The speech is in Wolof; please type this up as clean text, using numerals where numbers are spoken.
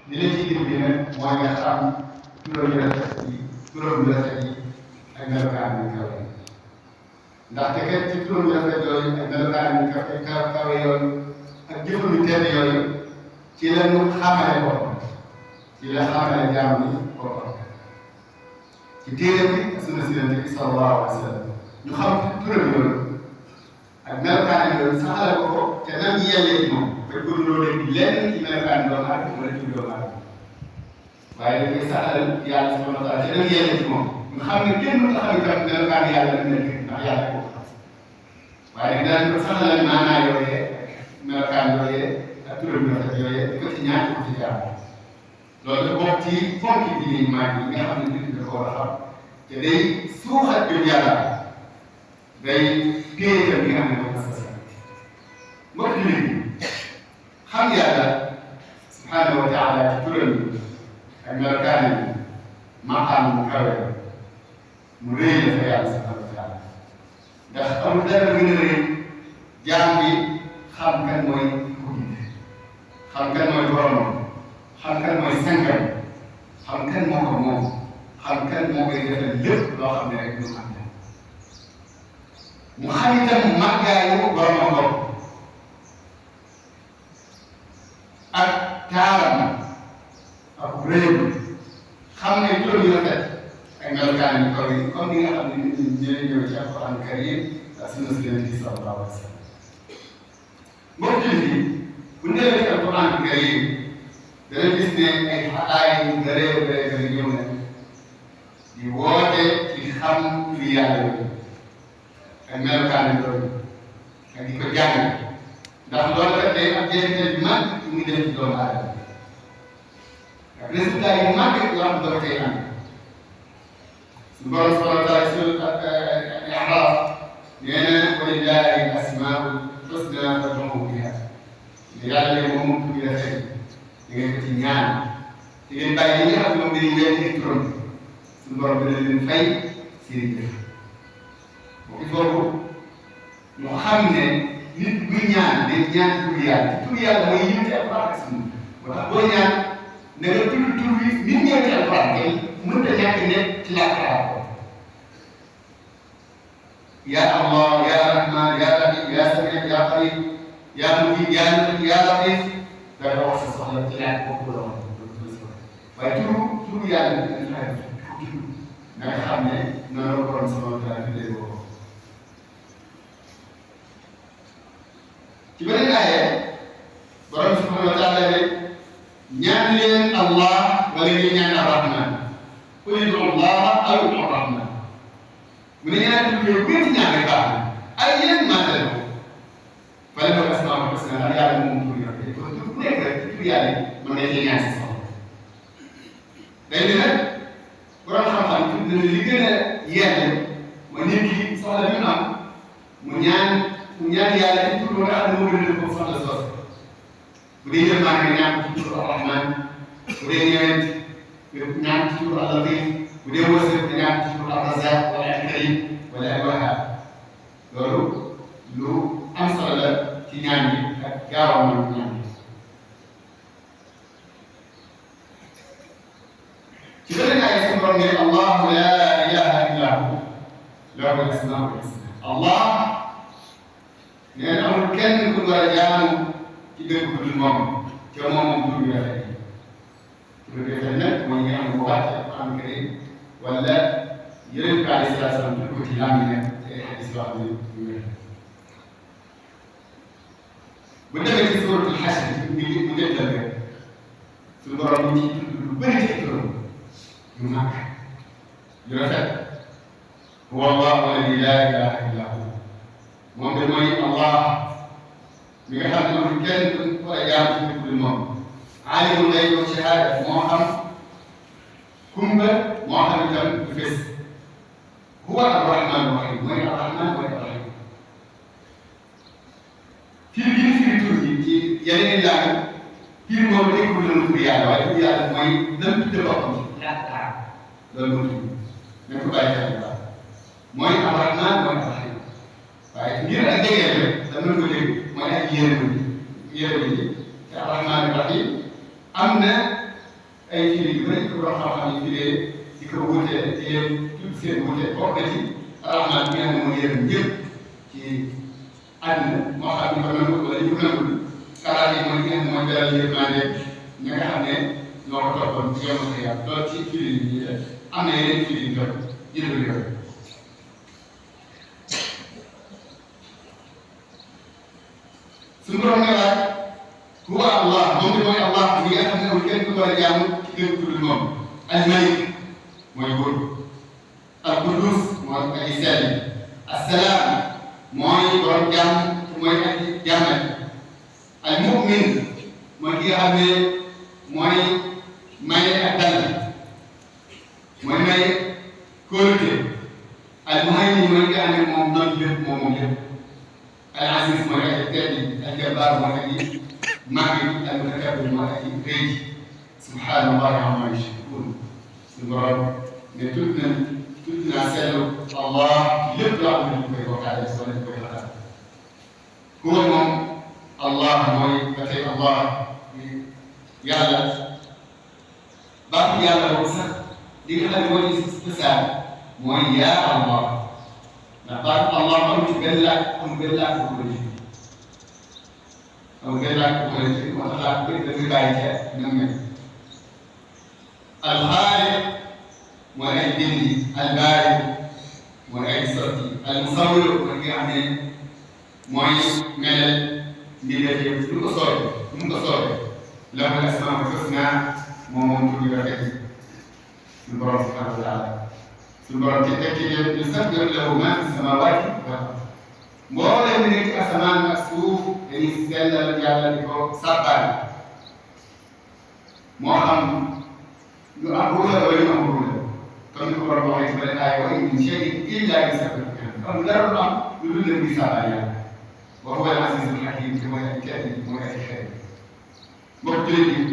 li leen ci dimbali nag mooy nga xam turam yu rafet yi turam yu rafet yi ak melokaan yu kawe yi ndaxte kat ci turam yu rafet yooyu ak melokaan yu kawe yooyu ak jëfam yu tedd yooyu ci la ñu xamale boppam ci la xamale jaam bi boppam ci téere bi ak sunna si Yonent bi sallallahu alayhi wa sallam ñu xam turam yooyu ak melokaan yooyu saxale ko te nan yellee ci moom ba góorloo leen lenn ci melokaan doomu aadama wala ci doomu aadama waaye dañ koy saxal yàlla subhanahu wa taala te nan yellee ci moom nga xam ne kenn mënut a xam itam melokaan yàlla lu nekk ndax yàlla ko xam waaye nag danañ ko saxalal maanaa yooyee melokaan yooyee ak turam yu rafet yooyee di ko ci ñaan ko ci jaam loolu dafa bokk ci fonk diine yi maag yi nga xam ne nit da ko war a xam te day suuxat jëm yàlla day téye itam li nga xam ne moom la sa mbokk jullit yi xam yàlla subhanahu wa taala ci turam yi ak melokaan yi maqaam mu kawe mu rëy la fa yàlla subhanahu wa taala ndax amul dara gën a rëy jaam bi xam kan mooy ku bind xam kan mooy boromam xam kan mooy sangam xam kan moo ko moom xam kan moo koy defal lépp loo xam ne rek lu am mu xam itam màggaayu boromam bopp ak taaram ak réew xam ne turam yu rafet ak melokaan yu kaw yi comme ni nga xam ne nit ñi ñooy ñëw ci alquran karim ak sunna si Yonent bi sallallahu alayhi wa sallam mbokk yi bu ndewee ci alquran karim dana gis ne ay aay yu bëree bëri ñëw na di woote ci xam li yàlla yooyu ak melokaan yooyu ak di ko jàng ndax loolu kat day am jeexital yu mag yu muy def ci doomu aadama ak résultat yu mag yoo xam ne dafa koy am suñu borom subhanahu wa taala sur al-A'raaf nee na wa lillaahi al-asmaa'ul husnaa fad'uuhu bihaa yàlla moom moom tur yi rafet da ngeen ko ci ñaan te ngeen bàyyi li nga xam ne moom dañuy leen di turam suñu borom dina leen fay seen jëf boo ko foofu ñu xam ne nit buy ñaan day ñaan tur yàlla mooy yëngu ci alquran ak sunna moo tax boo ñaan na nga tudd tur bi nit ñëw ci alquran kay mënut a ñàkk ne ci làkk arab ya Allah ya Rahman ya Rahim ya Sami ya Qarib ya Mujib ya Latif ya Latif da nga wax sa soxla ci làkk boobu la wax waaye tur yàlla na nga xam ne noonu la borom subhanahu wa taala tuddee boobu ci beneen aaya borom subhanahu wa taala ne ñaan leen Allah wala ngeen ñaan Ar-Rahman qul ud'u Allah aw ud'u Ar-Rahman mu ne ñaan tur yooyu gën ñaan rek baax na ay yeneen maanaam la falahu al-asmaa'ul husnaa ndax yàlla moom tur yooyu kon tur bu nekk rek tur yàlla mën nga cee ñaan si soxla day ne nag borom xam-xam tudd na li gën a yell mooy nit ki soxla bi mu am mu ñaan yàlla ci tur ba nga xam ne moo gën a def ko soxla soos bu dee jël maa ngi ñaan ci tur Ar-Rahman bu dee ñëwent ñaan ci tur Al-Latif bu dee wërsëg ñaan ci tur Ar-Razzaq wala Al-Karim wala Al-Wahhab loolu lu am solo la ci ñaan bi ak gaawam man ñaan bi ci beneen aaya suñu borom ne Allahu laa ilaaha illaa hu lahu al-asmaa'ul husnaa Allah nee na amul kenn ku war a jaamu ci dëgg bu dul moom te moom tur bi rafet yi tur bi rafet nag mooy ñi am bu wàcc Alxuraan karim wala yeneen bi alayhi salaatu salaam tudd ko ci lam yi nekk te hadiis yoo xam ne yu wér bu demee ci suuratul Hashr mu jëndal rek suñu borom ñu ci tudd lu bëri ci turam yu mag yu rafet huwa Allahu allazii laa ilaaha illaa hu moom de mooy Allah mi nga xam ne amul kenn ku war a jaam ci dul moom aalimul ghaybi wa shahaada moo xam kumba moo xam itam du fés huwa ar-rahmaanu r-rahiim mooy ar-rahmaan mooy ar-rahiim fii bi ñu firi tur yi ci yeneen i laaj firi moom nekkul na tur yàlla waaye tur yàlla mooy nan tudde boppam loolu moo tudd nañ ko bàyyi xel bu baax mooy ar-rahmaan mooy ar-rahiim waaye ngir ak jege rek dama ko dégg mooy ak yéene bi te ar-rahmaan ar-rahiim am na ay firi yu bëri ko doon xam-xam yi firee di ko wutee di leen tudd seen wutee bokk na ci rahmaan bi nga xam ne mooy yërëm ñëpp ci àdduna moo xam ñu ko nangu wala ñu ko nangul karaat yi mooy li nga xam ne mooy beral yërmande ñi nga xam ne ñoo ko toppoon ci yoonu xiyaam loolu ci firi yi ñuy def am na yeneen firi yu jot jëndul yooyu suñu borom ne laaj huwa Allah moom di mooy Allah mi nga xam ne amul kenn ku war a jaamu ci gën ku dul moom al-Malik mooy buur al-Quddus mooy aji sell as-Salaam mooy borom jàmm mooy aji jàmmal al-Mu'min mooy ki nga xam ne mooy maye ak dal mooy maye kóolute al-Muhaymin mooy ki nga xam ne moom noonu lépp moom lépp al-Aziz mooy aji tedd al-Jabbar mooy aji màgg al-Mutakabbir mooy aji rëy subhaanallahi ammaa yushrikuun suñu borom ne tudd naa seetlu Allah lépp loo xam ne ñu koy bokkaale wala ñu koy xalaat huwa moom Allah mooy ba tey Allah yàlla baatu yàlla boobu sax li nga xam ne mooy spécial mooy yaa Allah ndax baatu Allah amul ci benn laaj amul benn laaj bu ko ji amul benn laaj bu ko ji moo tax laaj bëri dañuy bàyyi ca ñoom ñoom al-Xaaliq mooy ay dindi al-Baari mooy ay sotti al-Musawwir mooy ki nga xam ne mooy melal mbindeef yëpp lu ko soobee lu mu ko soobee lahu al-asmaa'ul husnaa moom tur yu rafet yi suñu borom subhaanahu wa taala suñu borom ci tekki yusabbihu lahu maa fi samaawaati wal ard mbooleem li nekk ci asamaan ak suuf dañuy sellal yàlla di ko sàbbaal moo xam lu am ruula wala lu am ruula comme ni ko borom waxee ci beneen aaya wa in min shay'in illaa yusabbihu bihamdihi am dara lu am lu dul ne muy sàbbaal yàlla wa huwa al-aziizul hakiim te mooy ay tedd mooy ay xeet mbokk jullit yi